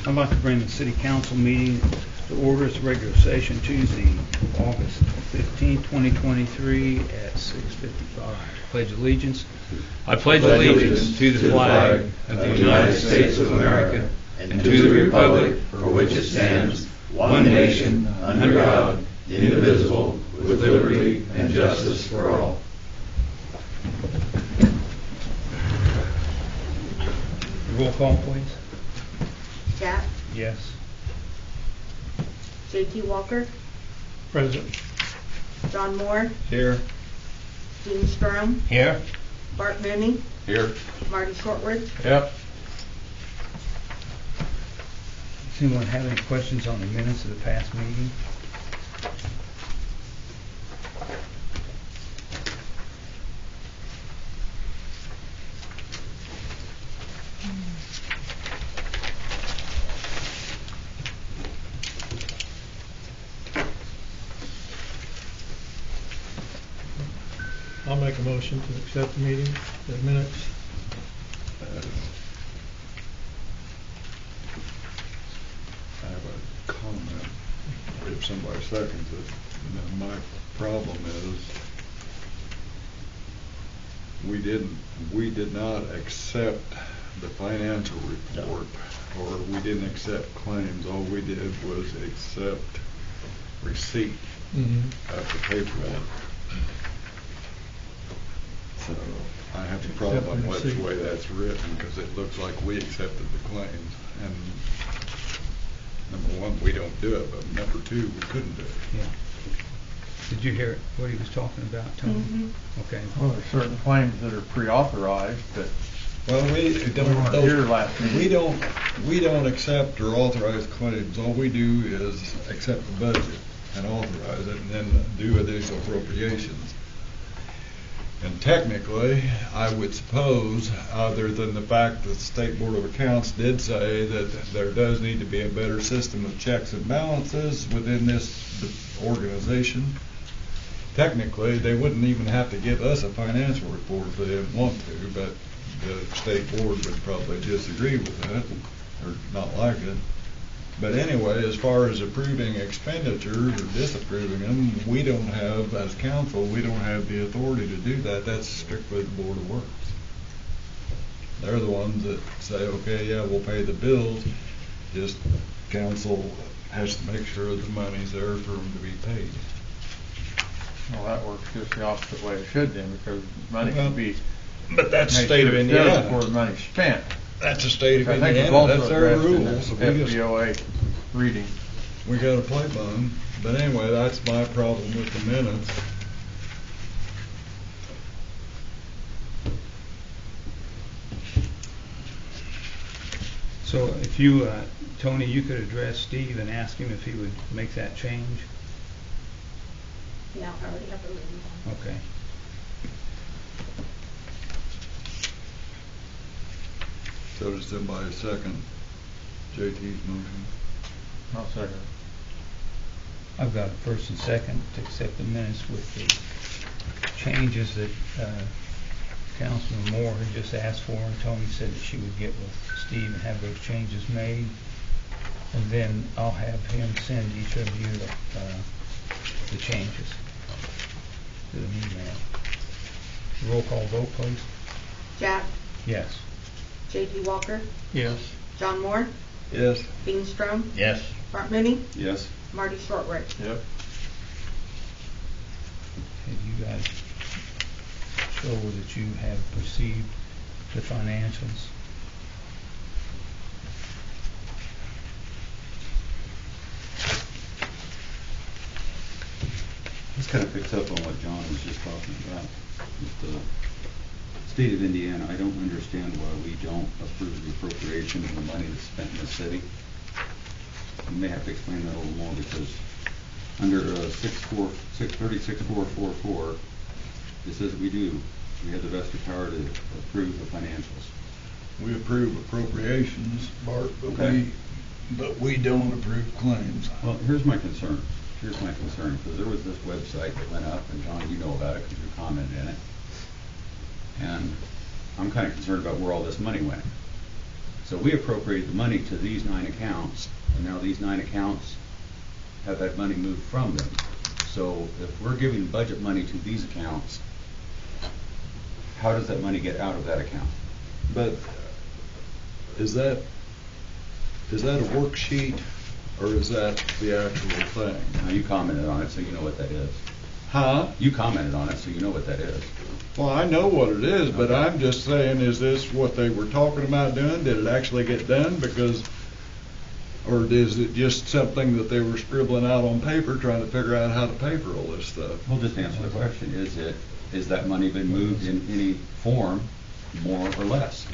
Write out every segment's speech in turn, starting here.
I'd like to bring the city council meeting to order. It's regular session Tuesday, August 15, 2023 at 6:55. Pledge allegiance. I pledge allegiance to the flag of the United States of America and to the republic for which it stands, one nation, under God, indivisible, with liberty and justice for all. Roll call, please. Jack? Yes. J.T. Walker? Present. John Moore? Here. Dean Strom? Here. Bart Mooney? Here. Marty Shortridge? Yep. Does anyone have any questions on the minutes of the past meeting? I'll make a motion to accept the meeting, the minutes. I have a comment. If somebody seconds it, and then my problem is we did not accept the financial report, or we didn't accept claims. All we did was accept receipt of the paperwork. So I have a problem with the way that's written, because it looks like we accepted the claims. And number one, we don't do it, but number two, we couldn't do it. Yeah. Did you hear what he was talking about, Tony? Mm-hmm. Okay. Well, there's certain claims that are pre-authorized that Well, we weren't here last meeting. we don't accept or authorize claims. All we do is accept the budget and authorize it, and then do additional appropriations. And technically, I would suppose, other than the fact that the State Board of Accounts did say that there does need to be a better system of checks and balances within this organization, technically they wouldn't even have to give us a financial report if they didn't want to, but the State Board would probably disagree with that, or not like it. But anyway, as far as approving expenditures or disapproving them, we don't have, as council, we don't have the authority to do that. That's strictly the Board of Works. They're the ones that say, okay, yeah, we'll pay the bills, just council has to make sure the money's there for them to be paid. Well, that works just the opposite way it should then, because money can be But that's the made state of sure it's done Indiana. before the money's spent. That's the state of I think it's Indiana. also That's their addressed in rules. the FBOA reading. We got to play by them. But anyway, that's my problem with the minutes. So if you, Tony, you could address Steve and ask him if he would make that change. Yeah, I already have the written down. Okay. So does somebody second JT's motion? I'll second. I've got a first and second to accept the minutes with the changes that Councilman Moore had just asked for, and Tony said that she would get with Steve and have those changes made. And then I'll have him send each of you the changes to the email. Roll call vote, please. Jack? Yes. J.T. Walker? Yes. John Moore? Yes. Dean Strom? Yes. Bart Mooney? Yes. Marty Shortridge? Yep. Have you guys show that you have received the financials? This kind of picks up on what John was just talking about. With the state of Indiana, I don't understand why we don't approve the appropriation of the money that's spent in the city. You may have to explain that a little more, because under 636.444, it says we have the vested power to approve the financials. We approve appropriations, Bart, Okay. but we don't approve claims. Well, here's my concern, because there was this website that went up, and John, you know about it because you commented in it. And I'm kind of concerned about where all this money went. So we appropriated the money to these 9 accounts, and now these 9 accounts have that money moved from them. So if we're giving budget money to these accounts, how does that money get out of that account? But is that a worksheet, or is that the actual thing? Now, you commented on it, so you know what that is. Huh? You commented on it, so you know what that is. Well, I know what it is, but I'm just saying, is this what they were talking about doing? Did it actually get done? Because, or is it just something that they were scribbling out on paper, trying to figure out how to pay for all this stuff? Well, just answer the question. Is that money been moved in any form, more or less?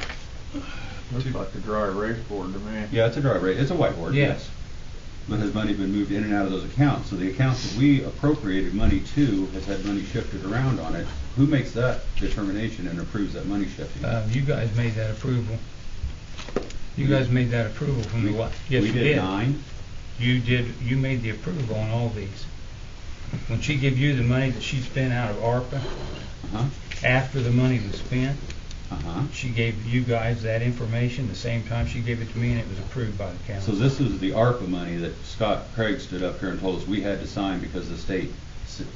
Looks like a dry erase board to me. Yeah, it's a dry erase. It's a whiteboard. Yes. But has money been moved in and out of those accounts? So the accounts that we appropriated money to has had money shifted around on it. Who makes that determination and approves that money shifting? You guys made that approval. You guys made that approval from the what? Yes, We you did 9. You did. You made the approval on all these. When she gave you the money that she spent out of ARPA, Uh-huh. after the money was spent, Uh-huh. she gave you guys that information the same time she gave it to me, and it was approved by the So council. this is the ARPA money that Scott Craig stood up here and told us we had to sign because the state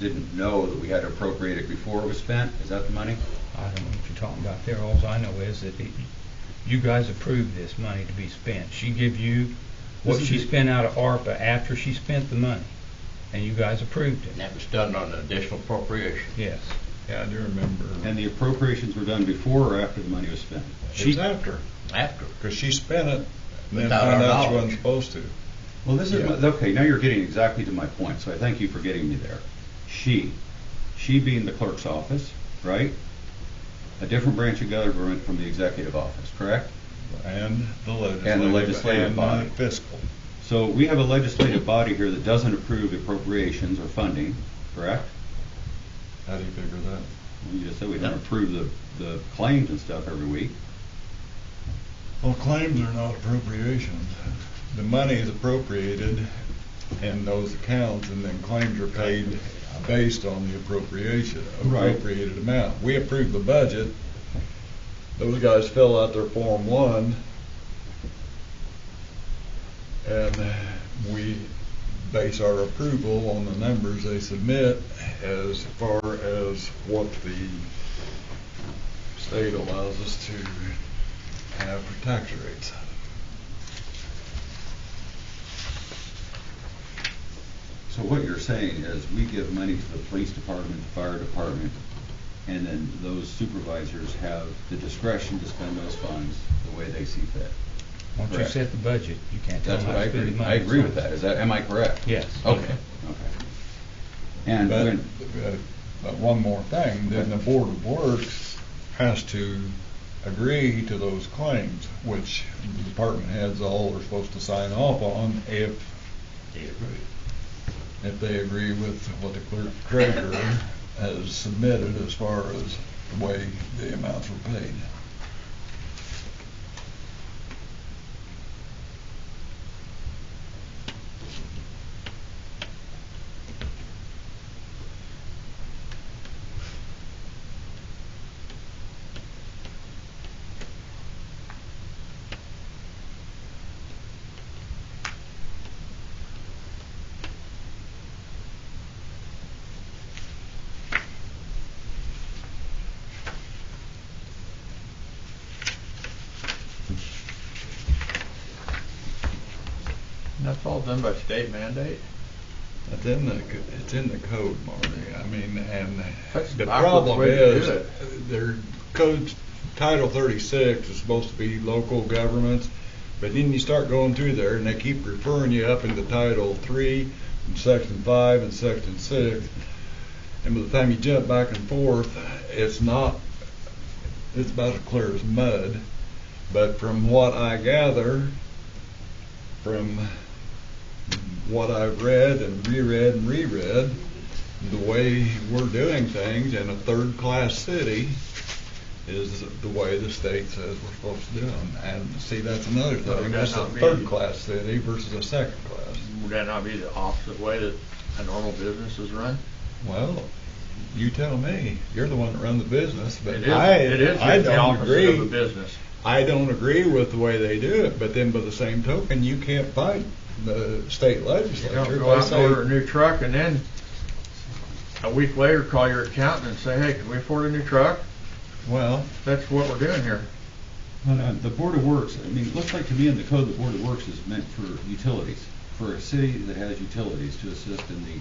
didn't know that we had to appropriate it before it was spent. Is that the money? I don't know what you're talking about there. All I know is that you guys approved this money to be spent. She gave you what This is she the- spent out of ARPA after she spent the money, and you guys approved it. And that was done on an additional appropriation. Yes. Yeah, I do remember. And the appropriations were done before or after the money was spent? It's after, After. because she spent it, and then Without found our out she knowledge. wasn't supposed to. Well, this is, Yeah. okay, now you're getting exactly to my point, so I thank you for getting me there. She being the clerk's office, right? A different branch of government from the executive office, correct? And the legislative and body. fiscal. So we have a legislative body here that doesn't approve appropriations or funding, correct? How do you figure that? Well, you just said we don't approve the claims and stuff every week. Well, claims are not appropriations. The money is appropriated in those accounts, and then claims are paid based on the Right. appropriated amount. We approve the budget. Those guys fill out their Form 1, and we base our approval on the numbers they submit as far as what the state allows us to have for tax rates. So what you're saying is we give money to the police department, the fire department, and then those supervisors have the discretion to spend those funds the way they see fit. Once you Correct. set the budget, you can't tell That's them what how I to spend agree. the money. I agree with that. Am I correct? Yes. Okay. And But, when, but one more thing, then the Board of Works has to agree to those claims, which the department heads all are supposed to sign off on if they agree with what the clerk treasurer has submitted as far as the way the amounts were paid. And that's all done by state mandate? It's in the code, Marty. I mean, and That's the backwards problem way to do is, it. their code, Title 36 is supposed to be local governments, but then you start going through there and they keep referring you up into Title 3 and Section 5 and Section 6, and by the time you jump back and forth, it's about as clear as mud. But from what I gather, from what I've read and reread and reread, the way we're doing things in a third-class city is the way the state says we're supposed to do them. And see, that's another Well, thing. would that This is a not be- third-class city versus a second-class. Would that not be the opposite way that a normal business is run? Well, you tell me. You're the one that runs the business, but It is I just the don't opposite agree. of a business. I don't agree with the way they do it, but then by the same token, you can't fight the state You legislature. don't If go they out and say- order a new truck and then a week later call your accountant and say, hey, can we afford a new truck? Well, That's what we're doing here. Well, no, the Board of Works, I mean, it looks like to me in the code, the Board of Works is meant for utilities, for a city that has utilities to assist in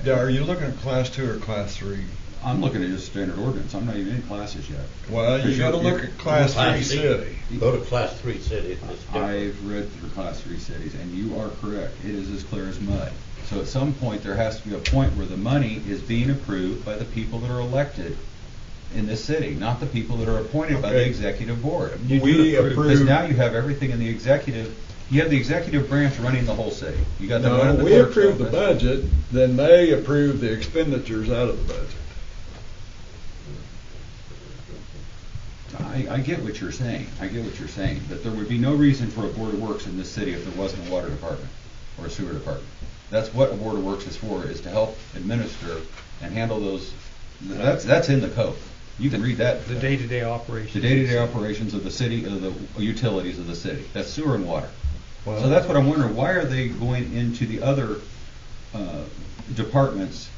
the, are you looking at class 2 or class 3? I'm looking at just standard ordinance, I'm not even in classes yet. Well, you Because gotta you're- look at class 3 city. Go to class 3 city. It's different. I've read through class 3 cities, and you are correct, it is as clear as mud. So at some point, there has to be a point where the money is being approved by the people that are elected in this city, not the people that are appointed by the Okay. executive board. We Because approve. now you have everything in the executive, you have the executive branch running the whole city. You got the No, running the we clerk's approve the office. budget, then they approve the expenditures out of the budget. I get what you're saying, but there would be no reason for a Board of Works in this city if there wasn't a water department or a sewer department. That's what a Board of Works is for, is to help administer and handle those, that's in the code. You can read that. The day-to-day operations. The day-to-day operations of the city, of the utilities of the city. That's sewer and water. Well- So that's what I'm wondering, why are they going into the other departments?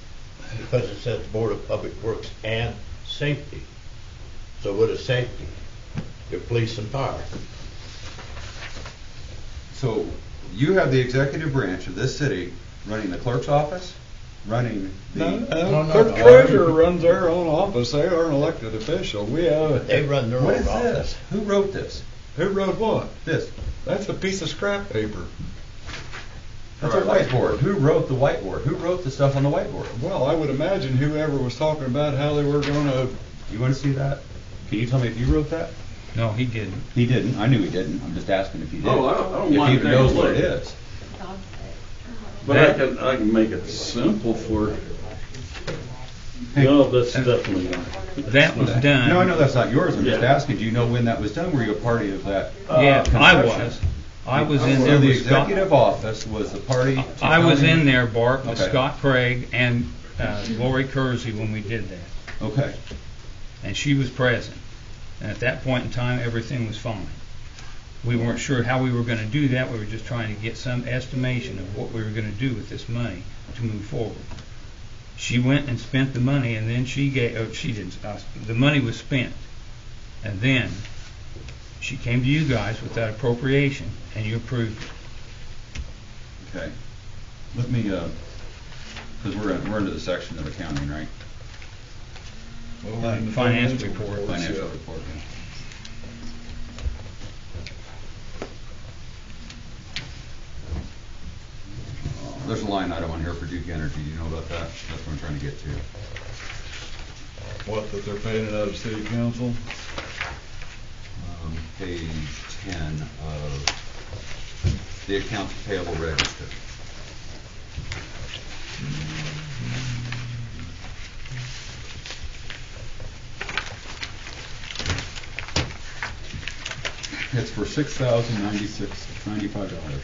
Because it says Board of Public Works and Safety. So what is safety? Your police and fire. So you have the executive branch of this city running the clerk's office, running No, the... the treasurer runs their own office, they are an elected official, we have, They run their What own is office. this? Who wrote this? who wrote what? This. That's a piece of scrap paper. That's a whiteboard. Who wrote the whiteboard? Who wrote the stuff on the whiteboard? Well, I would imagine whoever was talking about how they were gonna, You want to see that? Can you tell me if you wrote that? No, he didn't. He didn't. I knew he didn't. I'm just asking if he did. Oh, I don't If mind he even taking knows a what look. it is. But I can make it simple for, no, that's definitely not. That was done. No, I know that's not yours. I'm just Yeah. asking. Do you know when that was done? Were you a party of that? Yeah, I conception? was. I was in So there the with Scott. executive office was the party. to I was come in there, Bart, with Okay. Scott Craig and Lori Kersey when we did that. Okay. And she was present. And at that point in time, everything was fine. We weren't sure how we were going to do that. We were just trying to get some estimation of what we were going to do with this money to move forward. She went and spent the money, and then she didn't. The money was spent, and then she came to you guys with that appropriation, and you approved it. Okay. Let me, because we're into the section of accounting, right? well, in the Finance financial report. reports, Financial yeah. report. Yeah. There's a line item on here for Duke Energy. Do you know about that? That's what I'm trying to get to. What, that they're paying it out of city council? Page 10 of the accounts payable register. It's for $6,096.95.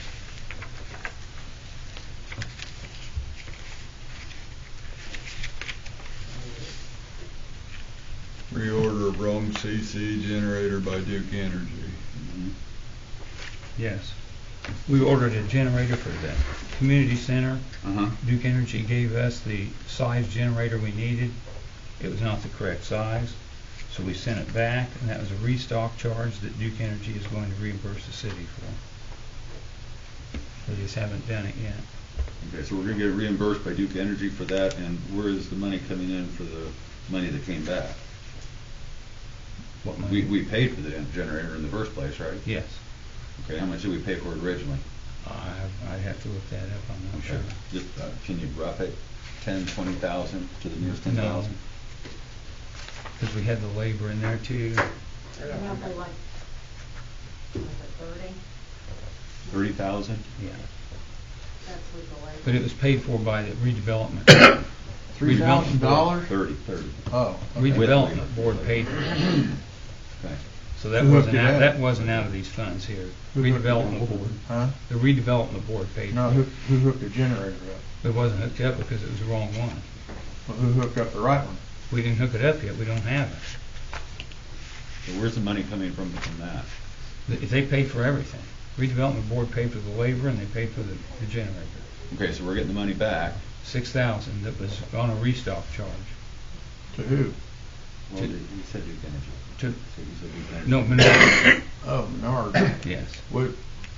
Reorder of Rome CC generator by Duke Energy. Yes. We ordered a generator for the community center. Uh-huh. Duke Energy gave us the size generator we needed. It was not the correct size, so we sent it back, and that was a restock charge that Duke Energy is going to reimburse the city for. They just haven't done it yet. Okay, so we're gonna get reimbursed by Duke Energy for that, and where is the money coming in for the money that came back? What money? We paid for the generator in the first place, right? Yes. Okay, how much did we pay for it originally? I'd have to look that up, I'm not sure. Just, can you rough it, 10, 20,000 to the nearest 10,000? Because we had the labor in there too. Roughly like, was it 30? 30,000? Yeah. That's with the labor. But it was paid for by the redevelopment. $3,000? 30. Oh. okay. Redevelopment board paid for it. Okay. So that Who hooked wasn't it out, up? that wasn't out of these funds here. Who hooked it Redevelopment up? board. Huh? The redevelopment board paid No, for it. who hooked the generator up? It wasn't hooked up because it was the wrong one. Well, who hooked up the right one? We didn't hook it up yet, we don't have it. So where's the money coming from that? They paid for everything. Redevelopment Board paid for the labor and they paid for the generator. Okay, so we're getting the money back. $6,000 that was on a restock charge. To who? Well, you said Duke Energy. To, So you said Duke Energy. no, Menard. Oh, Menard. Yes.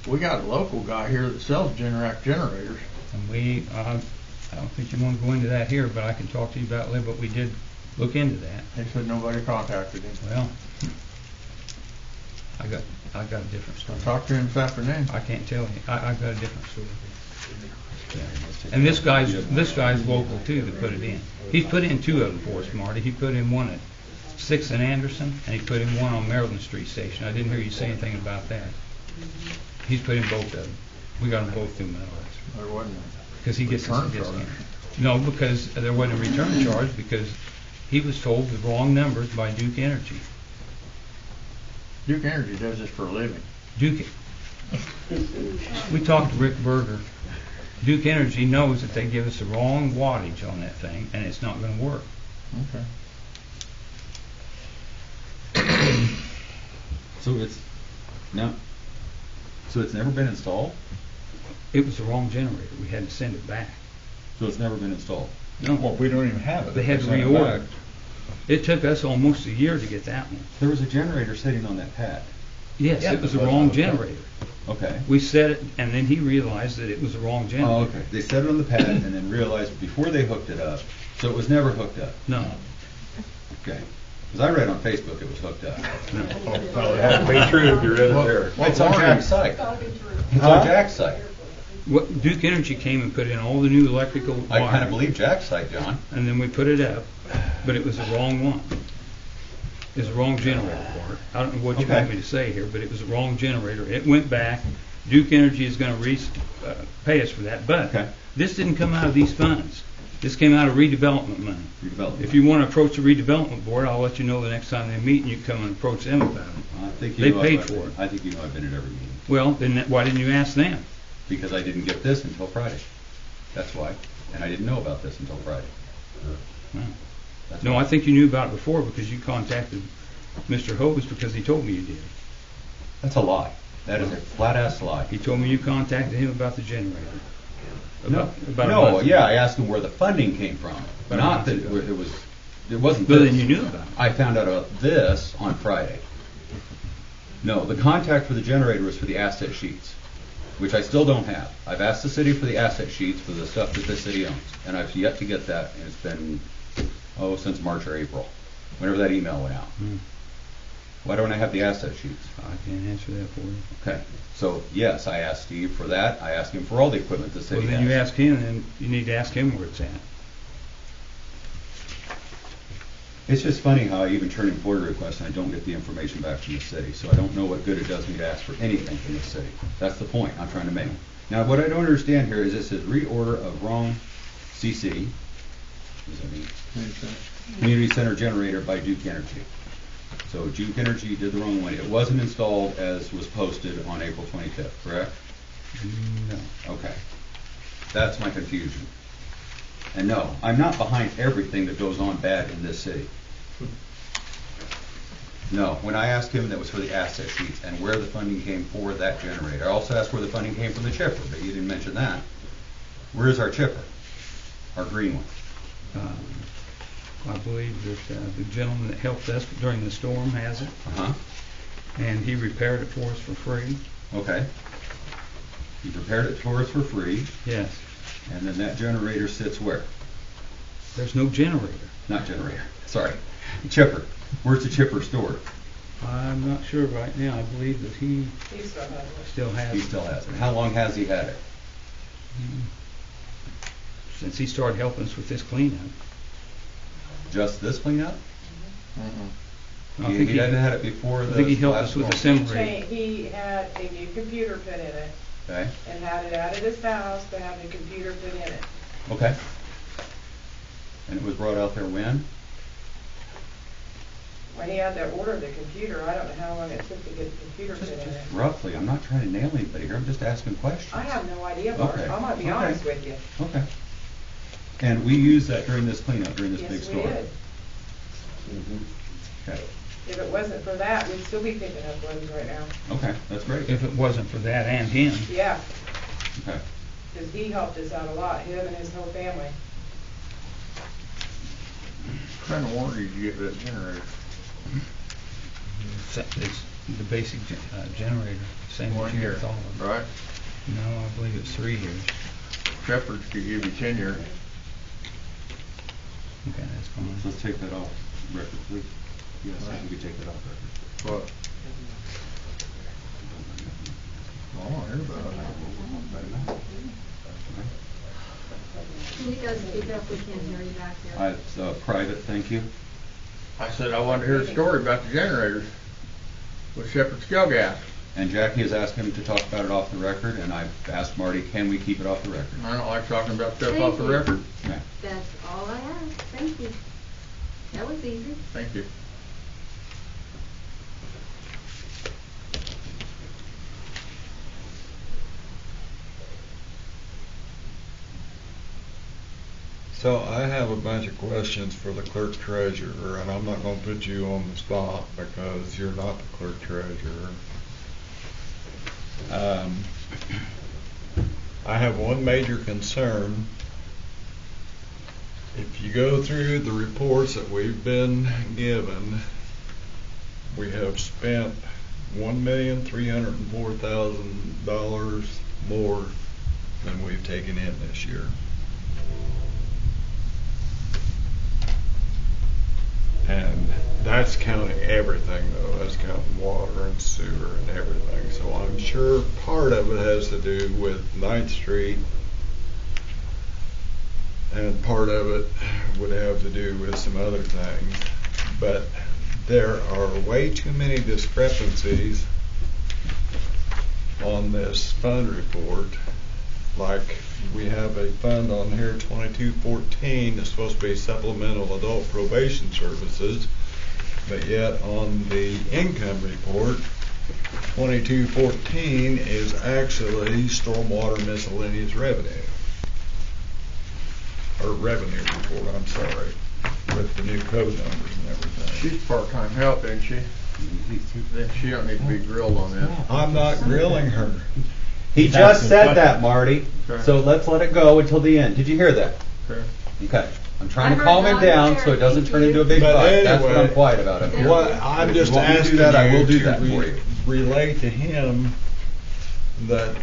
We got a local guy here that sells Generac generators. And we, I don't think you want to go into that here, but I can talk to you about it, but we did look into that. He said nobody contacted him. Well, I got a different story. I talked to him this afternoon. I can't tell you. I've got a different story. And this guy's local too that put it in. He's put in 2 of them for us, Marty. He put in one at 6th and Anderson, and he put in one on Maryland Street Station. I didn't hear you say anything about that. He's put in both of them. We got them both through Menards. There wasn't Because he gets us a return discount. charge. No, because there wasn't a return charge because he was told the wrong numbers by Duke Energy. Duke Energy does this for a living. Duke. We talked to Rick Berger. Duke Energy knows that they give us the wrong wattage on that thing, and it's not going to work. Okay. So it's never been installed? It was the wrong generator. We had to send it back. So it's never been installed? No, Well, we don't even have it. they had to Send it reorder. back. It took us almost a year to get that one. There was a generator sitting on that pad. Yes, Yeah, it was the but wrong okay. generator. Okay. We set it, and then he realized that it was the wrong generator. Oh, okay. They set it on the pad and then realized before they hooked it up, so it was never hooked up. No. Okay. Because I read on Facebook it was hooked up. Well, it had to be true if you read it there. It's on Jack's site. It's on Jack's site. What, Duke Energy came and put in all the new electrical I kind wiring, of believe Jack's site, John. and then we put it up, but it was the wrong one. It was the wrong generator for it. I don't know what you Okay. want me to say here, but it was the wrong generator. It went back. Duke Energy is going to pay us for that, but Okay. this didn't come out of these funds. This came out of redevelopment money. Redevelopment. If you want to approach the redevelopment board, I'll let you know the next time they meet, and you can come and approach them about it. I think you They know paid I've for been- it. I think you know I've been at every meeting. Well, then why didn't you ask them? Because I didn't get this until Friday. That's why. And I didn't know about this until Friday. Well, That's no, why. I think you knew about it before because you contacted Mr. Hobes because he told me you did. That's a lie. That is a flat-ass lie. He told me you contacted him about the generator. No, About a no, month yeah, ago. I asked him where the funding came from. About a Not month that ago. it wasn't But this. then you knew about it. I found out about this on Friday. No, the contact for the generator was for the asset sheets, which I still don't have. I've asked the city for the asset sheets for the stuff that the city owns, and I've yet to get that, and it's been, since March or April, whenever that email went out. Hmm. Why don't I have the asset sheets? I can't answer that for you. Okay, so yes, I asked Steve for that. I asked him for all the equipment the Well, city has. then you ask him, and you need to ask him where it's at. It's just funny how I even turn in FOIA requests and I don't get the information back from the city. So I don't know what good it does me to ask for anything from the city. That's the point I'm trying to make. Now, what I don't understand here is it says reorder of wrong CC. What does that mean? Community Center generator by Duke Energy. So Duke Energy did the wrong one. It wasn't installed as was posted on April 25th, correct? No. Okay. That's my confusion. And no, I'm not behind everything that goes on bad in this city. No, when I asked him, that was for the asset sheets and where the funding came for that generator. I also asked where the funding came from the chipper, but you didn't mention that. Where is our chipper? Our green one. I believe that the gentleman that helped us during the storm has it, Uh-huh. and he repaired it for us for free. Okay. He prepared it for us for free, Yes. and then that generator sits where? There's no generator. Not generator, sorry. Chipper. Where's the chipper stored? I'm not sure right now. I believe that he still has He it. still has it. How long has he had it? Since he started helping us with this cleanup. Just this cleanup? I think He hadn't had it before I the think he helped last us with the storm. assembly. He had a new computer put in it Okay, and had it out of his house to have the computer put in it. okay. And it was brought out there when? When he had to order the computer, I don't know how long it took to get the computer put in it. Roughly, I'm not trying to nail anybody here, I'm just asking questions. I have no idea, Bart. Okay. I'm gonna be Okay. honest with you. Okay. And we used that during this cleanup, during this big Yes, we storm? did. Okay. If it wasn't for that, we'd still be picking up loads right now. Okay, that's great. If it wasn't for that and him. Yeah, Okay. because he helped us out a lot, him and his whole family. What kind of warranty did you get for that generator? It's the basic generator, same as 1 you year, thought of. right? No, I believe it's 3 years. Shepherd's could give you tenure. Okay, that's fine. Let's take that off record, please. Yes, I think we could take that off record. What? I want to hear about it. Can you guys speak up? We can't hear you back there. It's private, thank you. I said I wanted to hear a story about the generators with Shepherd Scale Gas. And Jackie has asked him to talk about it off the record, and I've asked Marty, can we keep it off the record? I don't like talking about stuff Thank off the you. record. Okay. That's all I asked. Thank you. That was easy. Thank you. So I have a bunch of questions for the clerk treasurer, and I'm not gonna put you on the spot because you're not the clerk treasurer. I have one major concern. If you go through the reports that we've been given, we have spent $1,304,000 more than we've taken in this year. And that's counting everything though, that's counting water and sewer and everything. So I'm sure part of it has to do with 9th Street and part of it would have to do with some other things. But there are way too many discrepancies on this fund report. Like we have a fund on here, 2214, that's supposed to be supplemental adult probation services, but yet on the income report, 2214 is actually stormwater miscellaneous revenue. Or revenue report, I'm sorry, with the new code numbers and everything. She's part-time help, isn't she? Then she don't need to be grilled on this. I'm not grilling her. He just said that, Marty, Okay. so let's let it go until the end. Did you hear that? Okay. Okay. I'm trying I to heard calm him loud and down clear. so it doesn't Thank turn into a you. big But fight. That's what anyway, I'm quiet about up here. What But I'm if you just want me to asking do that, I will do you that for to you. relate to him that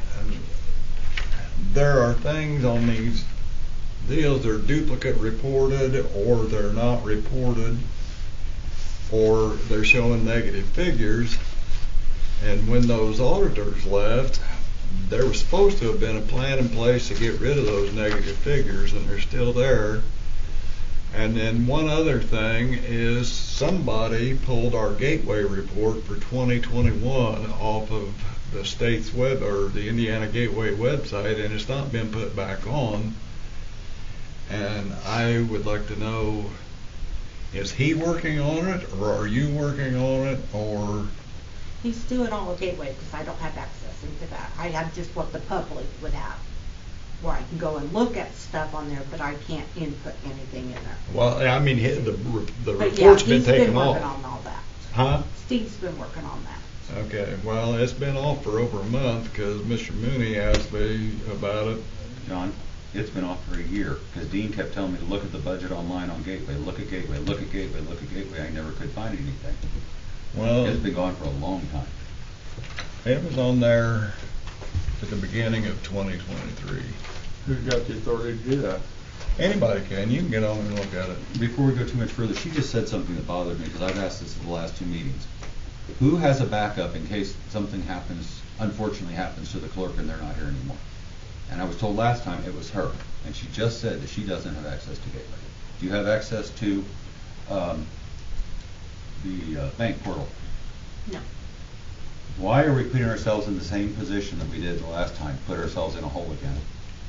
there are things on these deals that are duplicate reported, or they're not reported, or they're showing negative figures. And when those auditors left, there was supposed to have been a plan in place to get rid of those negative figures, and they're still there. And then one other thing is somebody pulled our gateway report for 2021 off of the state's web, or the Indiana Gateway website, and it's not been put back on. And I would like to know, is he working on it, or are you working on it, or? He's doing all the gateway because I don't have access into that. I have just what the public would have, where I can go and look at stuff on there, but I can't input anything in there. Well, I mean, the But yeah, report's been he's taken been working off. on all that. Huh? Steve's been working on that. Okay, well, it's been off for over a month because Mr. Mooney asked me about it. John, it's been off for a year, because Dean kept telling me to look at the budget online on Gateway, look at Gateway, look at Gateway, look at Gateway. I never could find anything. Well, It's been gone for a long time. it was on there at the beginning of 2023. Who's got the authority to do that? Anybody can. You can get on and look at it. Before we go too much further, she just said something that bothered me, because I've asked this at the last 2 meetings. Who has a backup in case something happens, unfortunately happens to the clerk and they're not here anymore? And I was told last time it was her, and she just said that she doesn't have access to Gateway. Do you have access to the bank portal? No. Why are we putting ourselves in the same position that we did the last time, put ourselves in a hole again?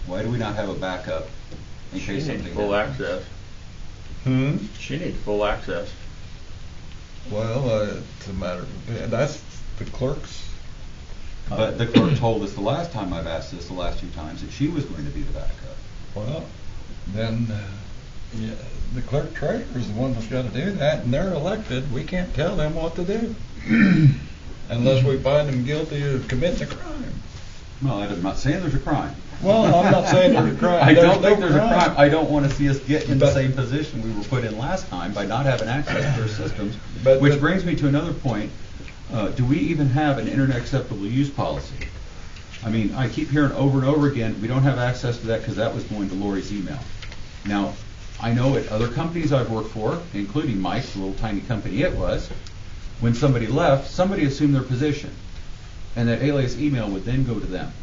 Why do we not have a backup in She case needs something full happens? access. She needs full access. Well, it's a matter of, that's the clerk's. But the clerk told us the last time I've asked this, the last 2 times, that she was going to be the backup. Well, then Yeah, the clerk treasurer is the one that's got to do that, and they're elected. We can't tell them what to do unless we find them guilty of committing a crime. Well, I'm not saying there's a crime. Well, I'm not saying there's a crime. I don't think no there's a crime. I don't want to see us get in the same position we were put in last time by not having access to our systems. Which brings me to another point. Do we even have an internet acceptable use policy? I mean, I keep hearing over and over again, we don't have access to that because that was going to Lori's email. Now, I know at other companies I've worked for, including Mike's, the little tiny company it was, when somebody left, somebody assumed their position. And that alias email would then go to them.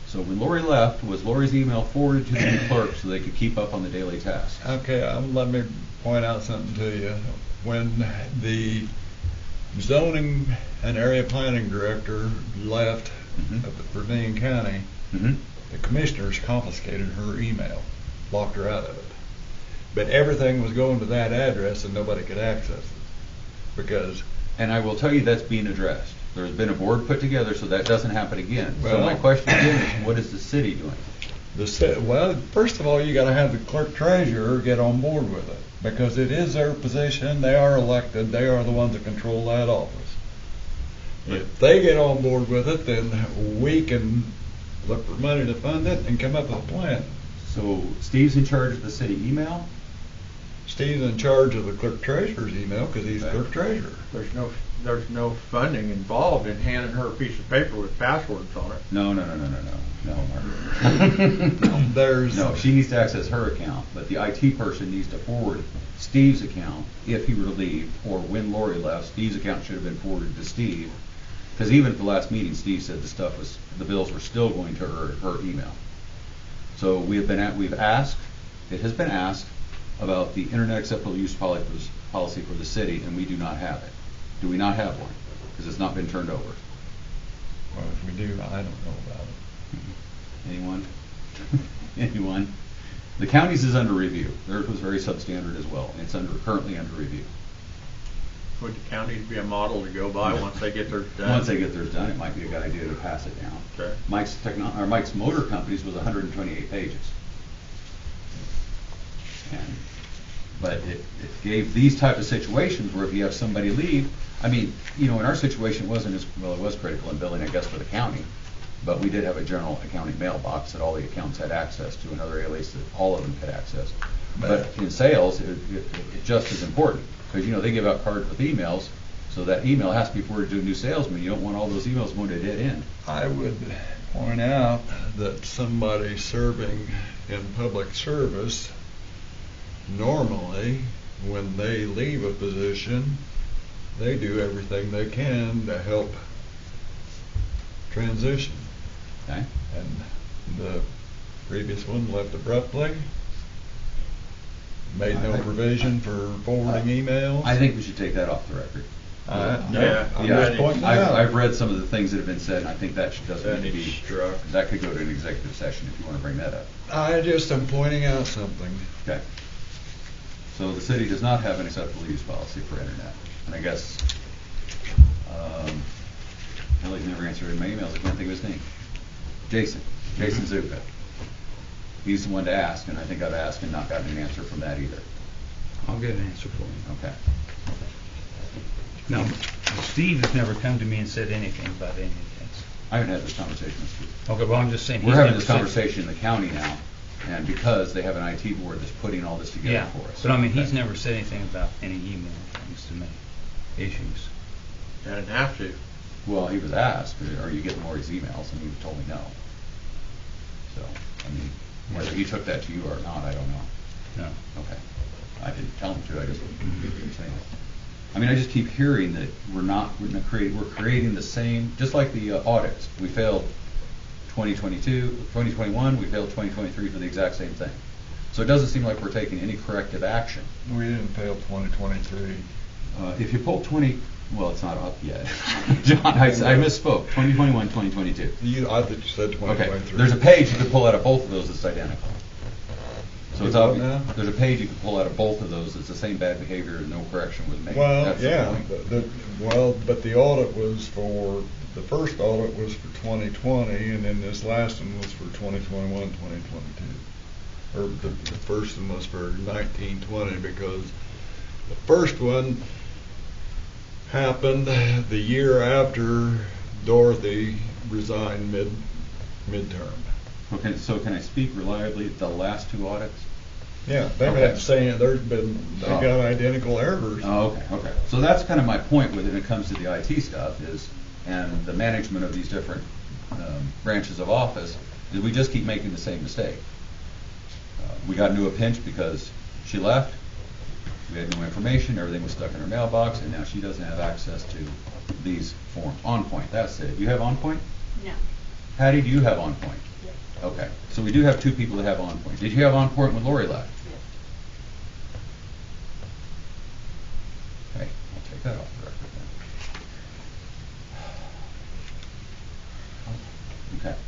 So when Lori left, was Lori's email forwarded to the new clerk so they could keep up on the daily tasks? Okay, let me point out something to you. When the zoning and area planning director left of Virginia County, the commissioners confiscated her email, locked her out of it. But everything was going to that address and nobody could access it because... And I will tell you that's being addressed. There's been a board put together so that doesn't happen again. Well, so my question again is, what is the city doing? Well, first of all, you got to have the clerk treasurer get on board with it because it is their position. They are elected. They are the ones that control that office. If they get on board with it, then we can look for money to fund it and come up with a plan. So Steve's in charge of the city email? Steve's in charge of the clerk treasurer's email because he's clerk treasurer. There's no funding involved in handing her a piece of paper with passwords on it. No, Mark. No, she needs to access her account, but the IT person needs to forward Steve's account if he were to leave, or when Lori left, Steve's account should have been forwarded to Steve. Because even at the last meeting, Steve said the bills were still going to her email. So it has been asked about the internet acceptable use policy for the city, and we do not have it. Do we not have one? Because it's not been turned over. Well, if we do, I don't know about it. Anyone? Anyone? The county's is under review. Theirs was very substandard as well. It's currently under review. Would the counties be a model to go by once they get theirs done? Once they get theirs done, it might be a good idea to pass it down. Okay. Mike's Motor Companies was 128 pages. But it gave these type of situations where if you have somebody leave, I mean, in our situation it wasn't as, well, it was critical in billing, I guess, for the county, but we did have a general accounting mailbox that all the accounts had access to, another alias that all of them could access. But in sales, it just as important, because, they give out cards with emails, so that email has to be forwarded to a new salesman. You don't want all those emails going to a dead end. I would point out that somebody serving in public service, normally, when they leave a position, they do everything they can to help transition. Okay. And the previous one left abruptly, made no provision for forwarding emails. I think we should take that off the record. I'm just pointing it out. I've read some of the things that have been said, and I think that doesn't need to be struck. That could go to an executive session if you want to bring that up. I just am pointing out something. Okay. So the city does not have an acceptable use policy for internet. And I guess, Ellie's never answered in my emails. I can't think of his name. Jason Zuka. He's the one to ask, and I think I've asked and not gotten an answer from that either. I'll get an answer for you. Okay. Now, Steve has never come to me and said anything about any of this. I haven't had this conversation with Steve. Okay, well, I'm just saying. We're having this conversation in the county now, and because they have an IT board that's putting all this together for us. But I mean, he's never said anything about any email things to me, issues. I didn't have to. Well, he was asked, are you getting Lori's emails? And he told me no. So, I mean, whether he took that to you or not, I don't know. No. Okay. I didn't tell him to, I just didn't say it. I mean, I just keep hearing that we're creating the same, just like the audits. We failed 2022, 2021, we failed 2023 for the exact same thing. So it doesn't seem like we're taking any corrective action. We didn't fail 2023. If you pull well, it's not up yet. John, I misspoke. 2021, 2022. I thought you said 2023. Okay. There's a page you could pull out of both of those that's identical. So it's what now? There's a page you can pull out of both of those. It's the same bad behavior and no correction was made. Well, That's yeah. But the audit was the first audit was for 2020, and then this last one was for 2021, 2022. or the first one was for 1920, because the first one happened the year after Dorothy resigned midterm. Okay, so can I speak reliably? The last two audits? Yeah, they've Okay. had saying they've got identical errors. Oh, okay. So that's kind of my point when it comes to the IT stuff is, and the management of these different branches of office, is we just keep making the same mistake. We got into a pinch because she left, we had no information, everything was stuck in her mailbox, and now she doesn't have access to these forms. OnPoint, that's it. You have OnPoint? No. Patty, do you have OnPoint? Yes. Okay, so we do have two people that have OnPoint. Did you have OnPoint when Lori left? Yes. Okay, I'll take that off the record then. Okay.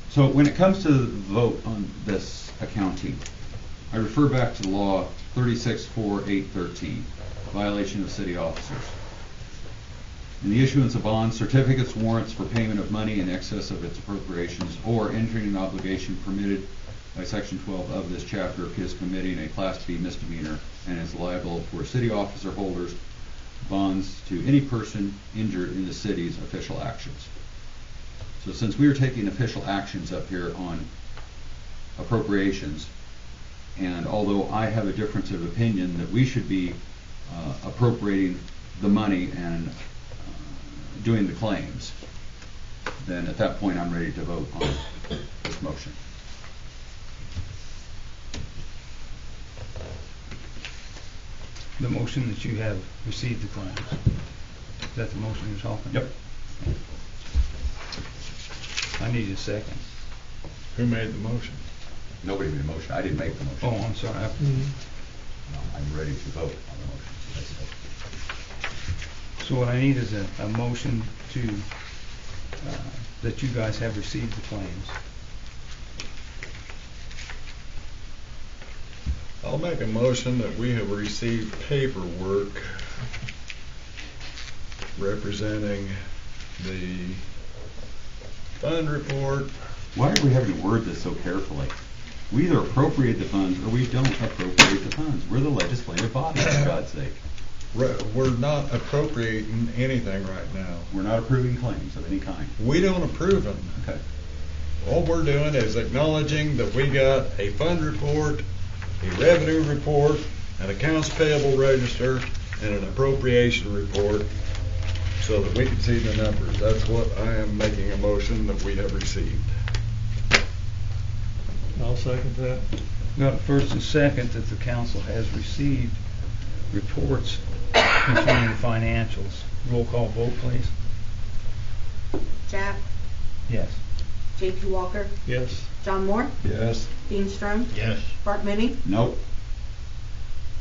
So when it comes to the vote on this accounting, I refer back to law 364813, violation of city officers. In the issuance of bonds, certificates, warrants for payment of money in excess of its appropriations, or entering an obligation permitted by Section 12 of this chapter is committing a Class B misdemeanor and is liable for city officer holders bonds to any person injured in the city's official actions. So since we are taking official actions up here on appropriations, and although I have a difference of opinion that we should be appropriating the money and doing the claims, then at that point I'm ready to vote on this motion. The motion that you have received the claims. Is that the motion you're talking about? Yep. I need a second. Who made the motion? Nobody made a motion. I didn't make the motion. Oh, I'm sorry. No, I'm ready to vote on the motion. So what I need is a motion to, that you guys have received the claims. I'll make a motion that we have received paperwork representing the fund report. Why are we having to word this so carefully? We either appropriate the funds or we don't appropriate the funds. We're the legislative body, for God's sake. We're not appropriating anything right now. We're not approving claims of any kind. We don't approve them. Okay. All we're doing is acknowledging that we got a fund report, a revenue report, an accounts payable register, and an appropriation report so that we can see the numbers. That's what I am making a motion that we have received. I'll second that. Got a first and second that the council has received reports concerning the financials. Roll call vote, please. Jack, Yes. J.P. Walker, Yes. John Moore, Yes. Dean Strom, Yes. Bart Mooney, Nope.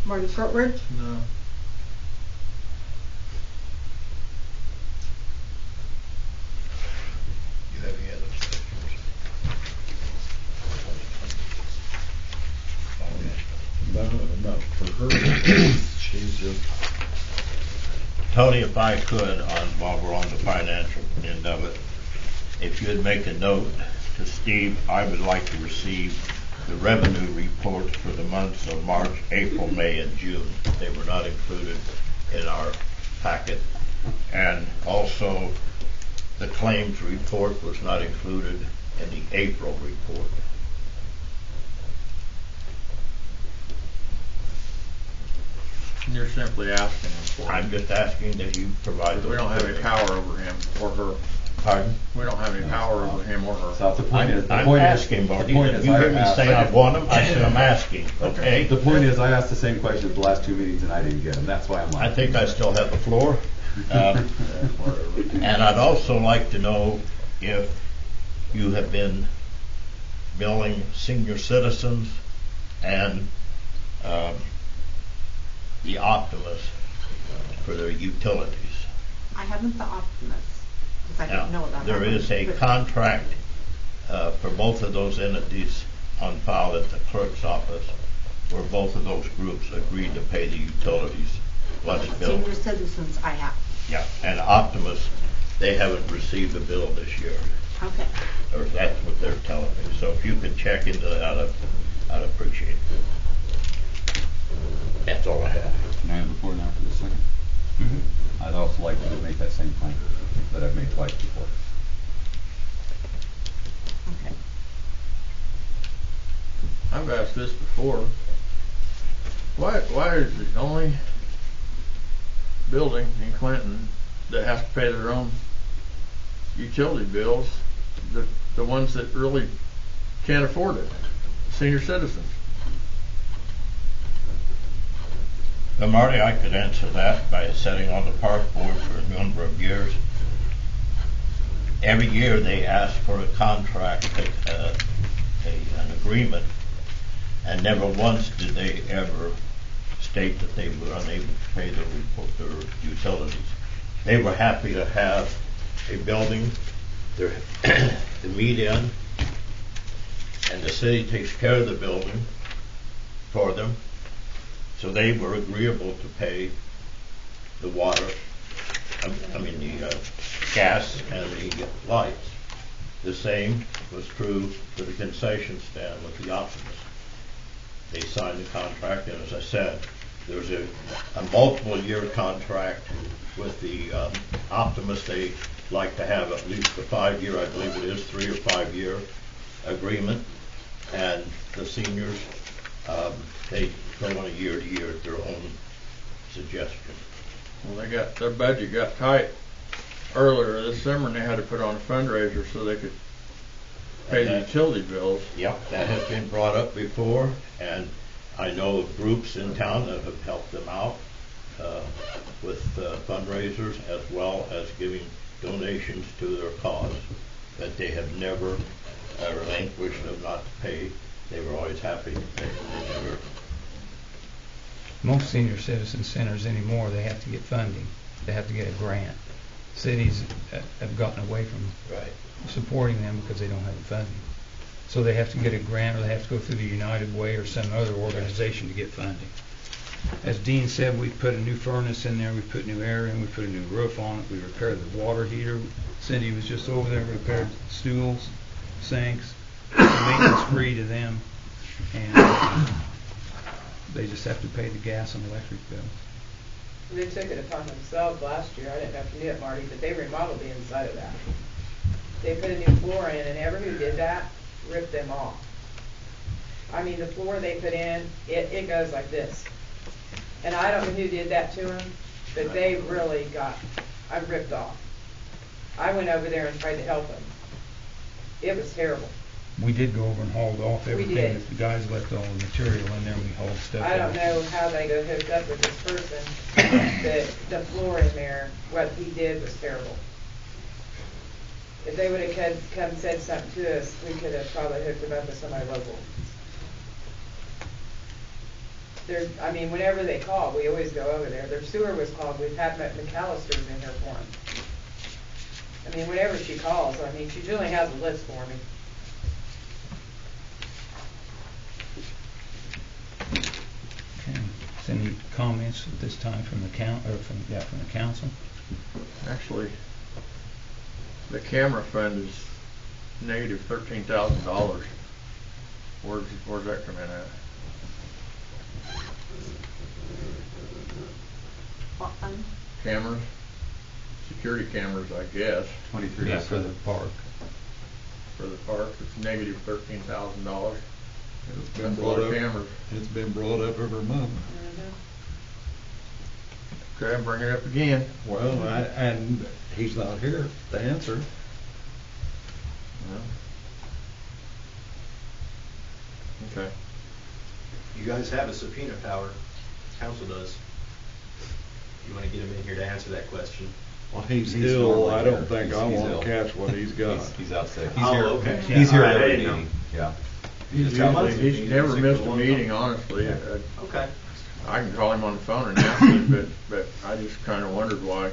Marty Shortridge, No. You have any other No, for her, she's just. Tony, if I could, while we're on the financial end of it, if you'd make a note to Steve, I would like to receive the revenue reports for the months of March, April, May, and June. They were not included in our packet. And also, the claims report was not included in the April report. You're simply asking him for it. I'm just asking that you provide those. We don't have any for me. power over him or her. Pardon? We don't have any power over him or her. So the point is, I'm asking, Marty. You heard me say I want them, I said I'm asking, okay? The point is, I asked the same question at the last two meetings and I didn't get them. That's why I'm I like. think I still have the floor. And I'd also like to know if you have been billing senior citizens and the Optimus for their utilities. I haven't the Optimus, because I didn't know Now, about that. there is a contract for both of those entities on file at the clerk's office where both of those groups agreed to pay the utilities once billed. Senior citizens, I have. Yeah, and Optimus, they haven't received a bill this year, Okay. or that's what they're telling me. So if you could check into that, I'd appreciate it. That's all I have. Can I have the floor now for the second? I'd also like to make that same point that I've made twice before. Okay. I've asked this before. Why is the only building in Clinton that has to pay their own utility bills the ones that really can't afford it? Senior citizens. Well, Marty, I could answer that by sitting on the park board for a number of years. Every year they ask for a contract, an agreement, and never once did they ever state that they were unable to pay their utilities. They were happy to have a building to meet in, and the city takes care of the building for them. So they were agreeable to pay the water, the gas and the lights. The same was true for the concession stand with the Optimist. They signed the contract, and as I said, there's a multiple year contract with the Optimist. They like to have at least a 5-year, I believe it is, 3 or 5 year agreement. And the seniors, they go on a year to year at their own suggestion. Well, their budget got tight earlier this summer, and they had to put on a fundraiser so they could pay the utility bills. Yep, that has been brought up before, and I know of groups in town that have helped them out with fundraisers as well as giving donations to their cause that they have never relinquished of not to pay. They were always happy to pay. They never. Most senior citizen centers anymore, they have to get funding. They have to get a grant. Cities have gotten away from supporting them because they don't have the funding. So they have to get a grant, or they have to go through the United Way or some other organization to get funding. As Dean said, we put a new furnace in there, we put new air in, we put a new roof on it, we repaired the water heater. Cindy was just over there, repaired stools, sinks, maintenance free to them, and they just have to pay the gas and electric bill. They took it upon themselves last year, I didn't know if you knew it, Marty, but they remodeled the inside of that. They put a new floor in, and everyone who did that ripped them off. I mean, the floor they put in, it goes like this. And I don't know who did that to them, but they really got ripped off. I went over there and tried to help them. It was terrible. We did go over and hauled off everything did. that the guys left all the material in there, and we hauled stuff I don't out. know how they got hooked up with this person, but the floor in there, what he did was terrible. If they would have come and said something to us, we could have probably hooked them up with somebody local. I mean, whenever they call, we always go over there. Their sewer was called. We've had McAllister's in here for them. I mean, whenever she calls, I mean, she generally has a list for me. Okay. Is any comments at this time from the from the council? Actually, the camera fund is negative $13,000. Where's that come in at? What fund? Cameras, security cameras, I guess. 23. Yeah, for the park. For the park, it's negative $13,000. It's been That's a brought lot of up. cameras. It's been brought up every month. Okay, I'm bringing it up again. Well, and he's not here to answer. Okay. You guys have a subpoena power, council does. You want to get him in here to answer that question? Well, he's He's ill. normally I don't here. think He's I ill. want to catch what he's got. He's out sick. He's Oh, here. okay. He's here All right, I every didn't know. meeting. Yeah. He's just got usually- one. He's never missed a meeting, honestly. Okay. I can call him on the phone and ask him, but I just kind of wondered why.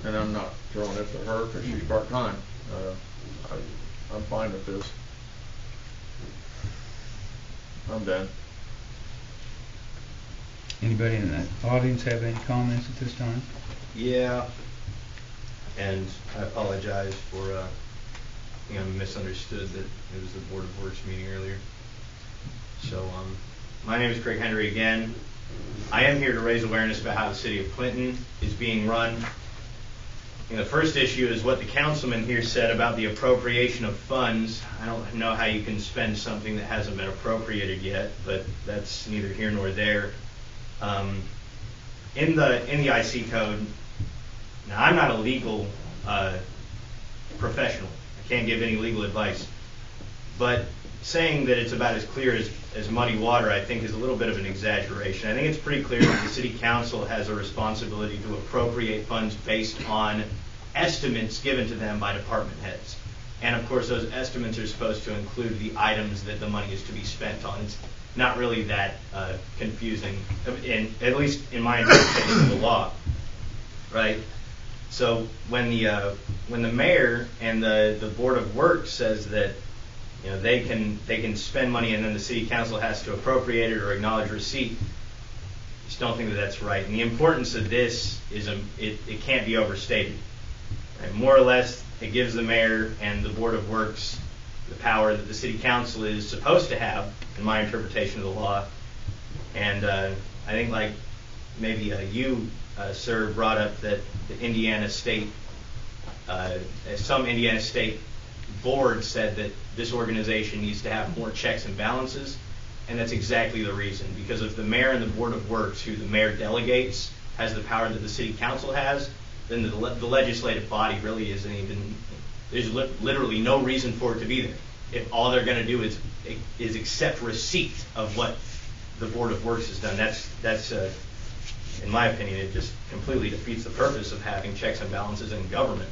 And I'm not throwing this at her because she's part-time. I'm fine with this. I'm done. Anybody in the audience have any comments at this time? Yeah. And I apologize for misunderstood that it was the Board of Works meeting earlier. So, my name is Craig Henry again. I am here to raise awareness about how the city of Clinton is being run. The first issue is what the councilman here said about the appropriation of funds. I don't know how you can spend something that hasn't been appropriated yet, but that's neither here nor there. In the IC code, now I'm not a legal professional. I can't give any legal advice, but saying that it's about as clear as muddy water, I think, is a little bit of an exaggeration. I think it's pretty clear that the city council has a responsibility to appropriate funds based on estimates given to them by department heads. And of course, those estimates are supposed to include the items that the money is to be spent on. It's not really that confusing, at least in my interpretation of the law, right? So when the mayor and the Board of Works says that they can spend money and then the city council has to appropriate it or acknowledge receipt, I just don't think that that's right. And the importance of this is it can't be overstated. Right? More or less, it gives the mayor and the Board of Works the power that the city council is supposed to have, in my interpretation of the law. And I think, like maybe you, sir, brought up that the Indiana State, some Indiana State board said that this organization needs to have more checks and balances, and that's exactly the reason. Because if the mayor and the Board of Works, who the mayor delegates, has the power that the city council has, then the legislative body really isn't even, there's literally no reason for it to be there. If all they're going to do is accept receipt of what the Board of Works has done, that's in my opinion, it just completely defeats the purpose of having checks and balances in government.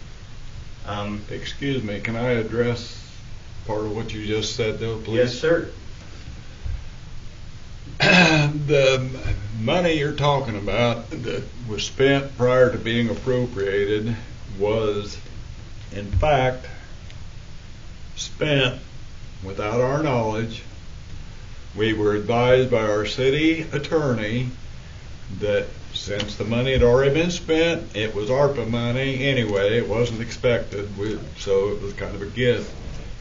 Excuse me, can I address part of what you just said, though, please? Yes, sir. The money you're talking about that was spent prior to being appropriated was, in fact, spent without our knowledge. We were advised by our city attorney that since the money had already been spent, it was ARPA money anyway. It wasn't expected, so it was kind of a gift.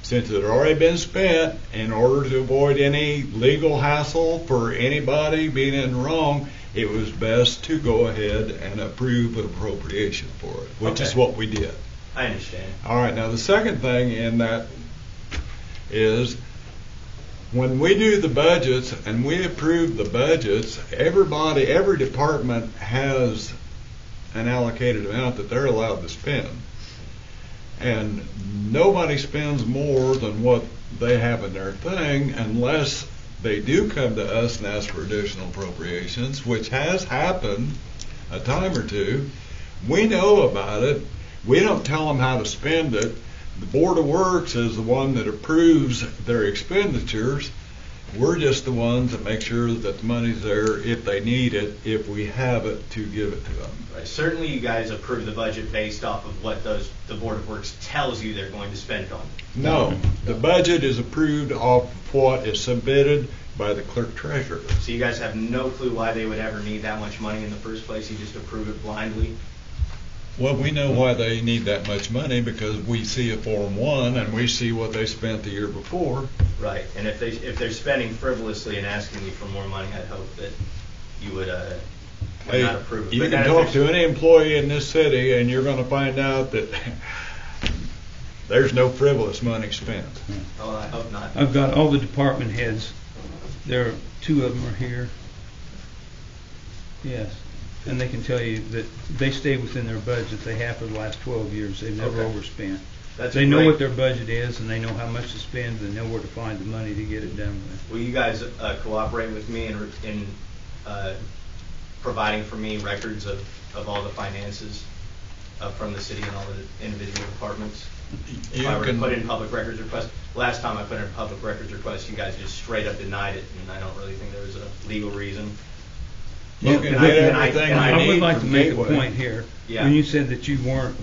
Since it had already been spent, in order to avoid any legal hassle for anybody being in the wrong, it was best to go ahead and approve an appropriation for it, which is what we did. I understand. All right, now the second thing in that is when we do the budgets and we approve the budgets, every department has an allocated amount that they're allowed to spend. And nobody spends more than what they have in their thing unless they do come to us and ask for additional appropriations, which has happened a time or two. We know about it. We don't tell them how to spend it. The Board of Works is the one that approves their expenditures. We're just the ones that make sure that the money's there if they need it, if we have it, to give it to them. Right. Certainly you guys approve the budget based off of what the Board of Works tells you they're going to spend it on. No, the budget is approved off of what is submitted by the clerk treasurer. So you guys have no clue why they would ever need that much money in the first place? You just approve it blindly? Well, we know why they need that much money because we see a Form 1 and we see what they spent the year before. Right, and if they're spending frivolously and asking you for more money, I'd hope that you would not approve it. You can talk to any employee in this city and you're going to find out that there's no frivolous money spent. Oh, I hope not. I've got all the department heads. There are 2 of them are here. Yes. And they can tell you that they stay within their budget. They have for the last 12 years. They've never overspent. They know what their budget is, and they know how much to spend, and they know where to find the money to get it done with. Will you guys cooperate with me in providing for me records of all the finances from the city and all the individual departments? If I were to put in public records request. Last time I put in a public records request, you guys just straight up denied it, and I don't really think there was a legal reason. You can get everything I would like from to make Gateway. a point here. Yeah. When you said that you weren't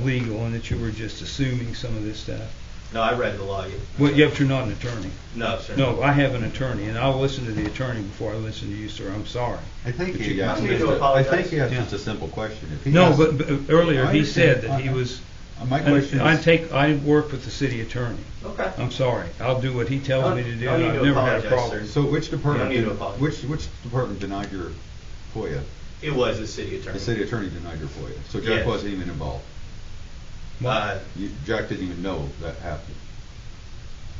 legal and that you were just assuming some of this stuff. No, I read the law. Well, yeah, but you're not an attorney. No, sir. No, I have an attorney, and I'll listen to the attorney before I listen to you, sir. I'm sorry. I think But he you asked got me just to I apologize. think he asked Yeah. just a simple question. If he No, asked- but earlier I he understand. said that he was My question is. I work with the city attorney. Okay. I'm sorry. I'll do what he tells me to do. No need I've to never had a apologize, problem. sir. So which department, You don't need to apologize. which department denied your FOIA? It was the city attorney. The city attorney denied your FOIA, so Jack Yes. wasn't even involved. Jack didn't even know that happened.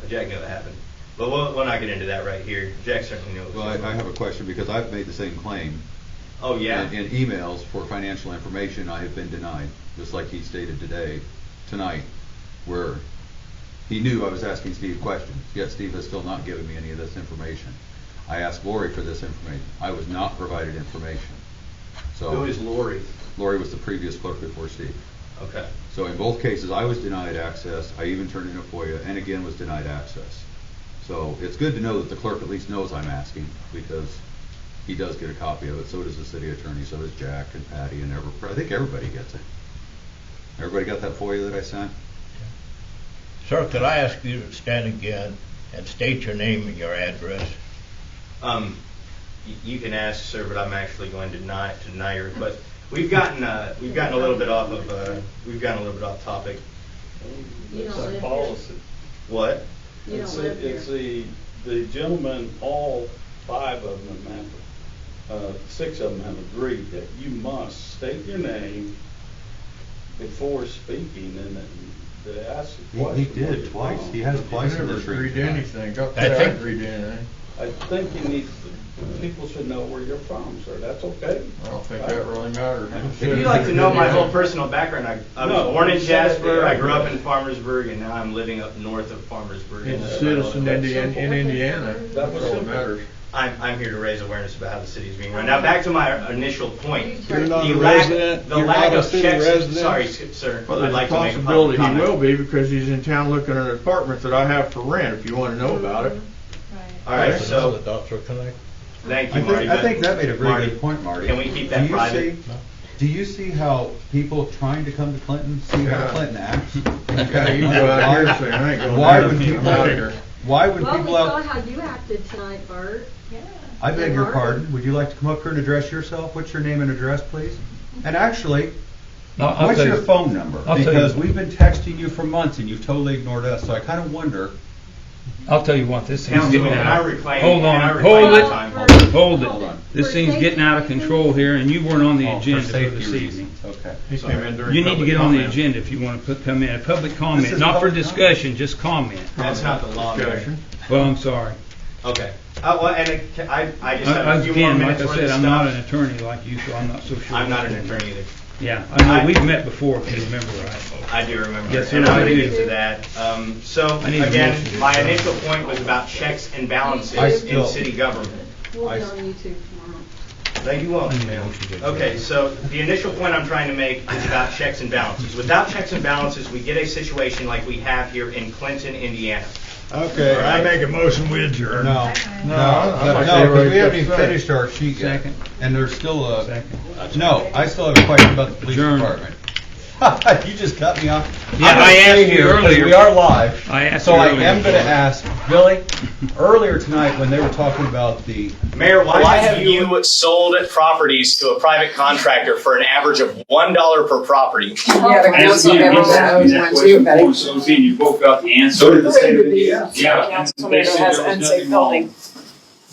Jack knew that happened. But we'll not get into that right here. Jack certainly knows. Well, I have a question, because I've made the same claim. Oh, yeah? In emails for financial information, I have been denied, just like he stated tonight, where he knew I was asking Steve questions, yet Steve has still not given me any of this information. I asked Lori for this information. I was not provided information. So Who is Lori? Lori was the previous clerk before Steve. Okay. So in both cases, I was denied access. I even turned in a FOIA, and again was denied access. So it's good to know that the clerk at least knows I'm asking, because he does get a copy of it. So does the city attorney. So does Jack and Patty, and I think everybody gets it. Everybody got that FOIA that I sent? Sir, could I ask you to stand again and state your name and your address? You can ask, sir, but I'm actually going to deny your request. We've gotten a little bit off topic. You It's don't a live policy. What? You don't It's live here. the gentlemen, all 5 of them have, 6 of them have agreed that you must state your name before speaking, and they ask the He question. did where you're twice. from. He has I twice in never this room agreed to tonight. anything. Got I that, think- I agreed to anything. I think you need, people should know where you're from, sir. That's okay. I don't think that really matters. If you'd like to know my whole personal background, I was No, born in you said it, Jasper. yeah. I grew up in Farmersburg, and now I'm living up north of Farmersburg. He's a citizen in Indiana. That was That's all that simple. matters. I'm here to raise awareness about how the city is being run. Now, back to my initial point. You're not The a lack- resident? The You're lack not a of city checks. resident? Sorry, sir. Well, I'd there's a like to make a possibility public he will comment. be, because he's in town looking at an apartment that I have for rent, if you want to know about it. All right, That's so, another doctor connect. thank you, Marty. I but- think that made a very Marty, good point, Marty. Can we keep that private? Do you see how people trying to come to Clinton see how Yeah. Clinton acts? Yeah, you can go out here and say, I ain't going Why there. would I'm people- out of here. Why would Well, we people saw out? how you acted tonight, Bart. Yeah. I beg And your Marty. pardon. Would you like to come up here and address yourself? What's your name and address, please? And actually, I'll what's tell your you- phone number? I'll tell you- Because we've been texting you for months and you've totally ignored us. So I kind of wonder. I'll tell you what, this thing's Councilman, getting can I out. reclaim- Hold can I on, reclaim hold my it, time? hold Hold it. on. This thing's getting out of control here, and you weren't on the Oh, for agenda for safety this reasons. evening. Okay. He came in during You need to public get on the comment. agenda if you want to come in. A public comment, This is not for public comment. discussion, just comment. That's not the law, Mary. Discussion. Well, I'm sorry. Okay. Well, and I just have a few more Again, like minutes I worth said, of I'm not an stuff. attorney like you, so I'm not so sure. I'm not an attorney either. Yeah, I know, we've met before, if you remember right. I do remember. Yes, sir, And I'm I going to do. get to that. So, I need a again, motion. my initial point was about checks and I balances in still- city government. We'll I- be on YouTube tomorrow. Thank you, well, I need a ma'am. motion to adjourn. Okay, so the initial point I'm trying to make is about checks and balances. Without checks and balances, we get a situation like we have here in Clinton, Indiana. Okay, I make a motion we adjourn. No, I'd no, like to no, hear what because we he haven't has even to say. finished our sheet yet. Second. And there's still a, Second. no, I still have a question about the police Adjourn. department. You just cut me off. Yeah, I'm gonna I asked stay you here 'cause earlier. We are live. I asked So you I earlier. am gonna ask, Billy, earlier tonight when they were talking about the, Mayor, why have you sold properties to a private contractor for an average of $1 per property? Yeah, the council member that owns one too, Betty. So you both got the answer. So did the state of Indiana. Yeah. Council member has unsafe building.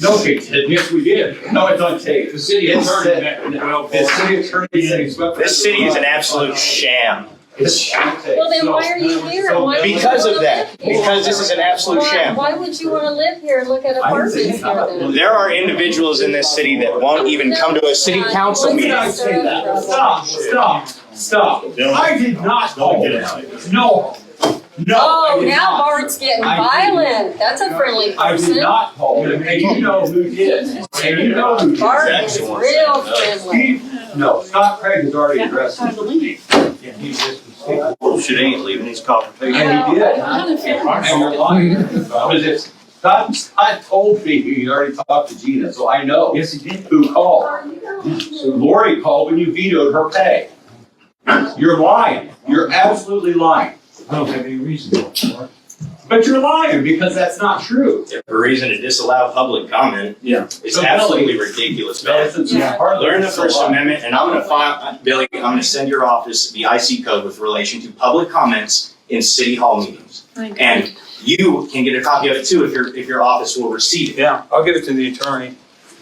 No, yes, we did. No, it don't take. The city attorney, well, the city attorney said. This city is an absolute sham. Well, then why are you here? Why would you Because of wanna that, live here? because this is an absolute Why- sham. Why would you wanna live here and look at apartments here then? There are individuals in this city that won't even come to a city council meeting. Stop. I did not call it. No. No, I Oh, did now not. Bart's getting I violent. That's a friendly I did person. not call it, and you know who did. And you know who did. Bart is real friendly. No, Scott Craig has already addressed it. And he just. Bullshit ain't leaving these conversations. And he did. And you're lying. Because if Scott told me he already talked to Gina, so I know. Yes, he did. Who called? So Lori called when you vetoed her pay. You're lying. You're absolutely lying. I don't have any reason for it. But you're lying because that's not true. A reason to disallow public comment. Yeah. It's So, absolutely Billy, ridiculous, Billy. that's Learn the First Amendment, and I'm gonna file, Billy, I'm gonna send your office the IC code with relation to public comments in city hall meetings. And you can get a copy of it too if your office will receive it. Yeah, I'll give it to the attorney.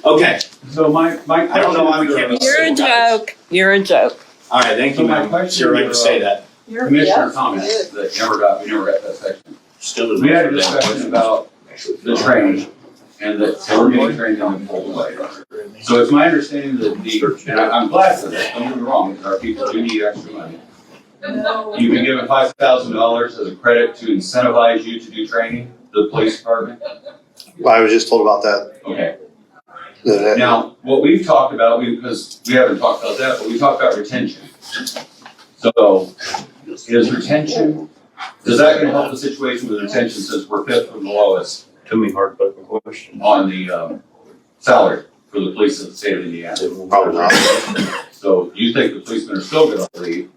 Okay, So my I don't know why we can't be You're a civil guys. joke. You're a joke. All right, thank you, So my ma'am. question It's your right to is, say that. Commissioner comments that we never got that section. Still We had a discussion about the training and that they were getting trained on the full way. So it's my understanding that and I'm glad for that, don't get me wrong, because our people do need extra money. You can give it $5,000 as a credit to incentivize you to do training, the police department. I was just told about that. Okay. Now, what we've talked about, because we haven't talked about that, but we talked about retention. So, is retention, is that gonna help the situation with retention since we're fifth from the lowest Too many hard fucking questions. on the, salary for the police of the state of Indiana? Probably not. So you think the policemen are still gonna leave,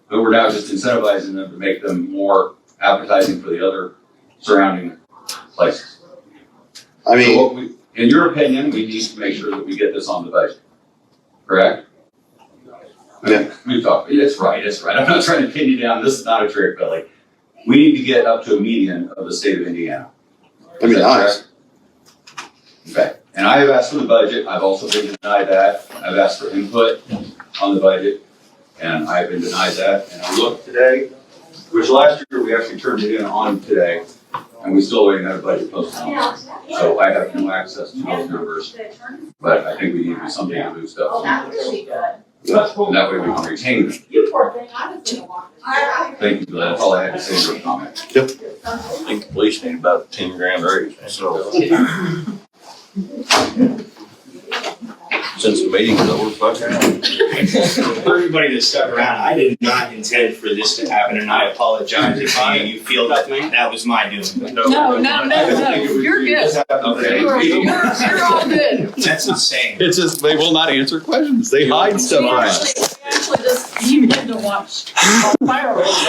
but we're now just incentivizing them to make them more appetizing for the other surrounding places? I So mean, what in your opinion, we need to make sure that we get this on the budget, correct? Yeah. We've talked, it's right. I'm not trying to pin you down, this is not a trick, Billy. We need to get up to a median of the state of Indiana. that'd be Is that nice. correct? Okay, and I have asked for the budget, I've also been denied that, I've asked for input on the budget, and I've been denied that, and I looked today, which last year we actually turned it in on today, and we still ain't got a budget posted on it. So I have no access to those numbers, but I think we need to do something to move stuff. And that way we can retain them. You poor thing, I was gonna walk. Thank you, Bill. That's all I had to say in your comment. I think the police need about a 10 grand raise, so. Since the meeting's over, fuck it. For everybody that stuck around, I did not intend for this to happen, and I apologize if you feel that was my doing. No, you're good. Okay. You're all good. That's insane. It's just, they will not answer questions. They hide stuff from us. Actually, just, you need to watch fireworks.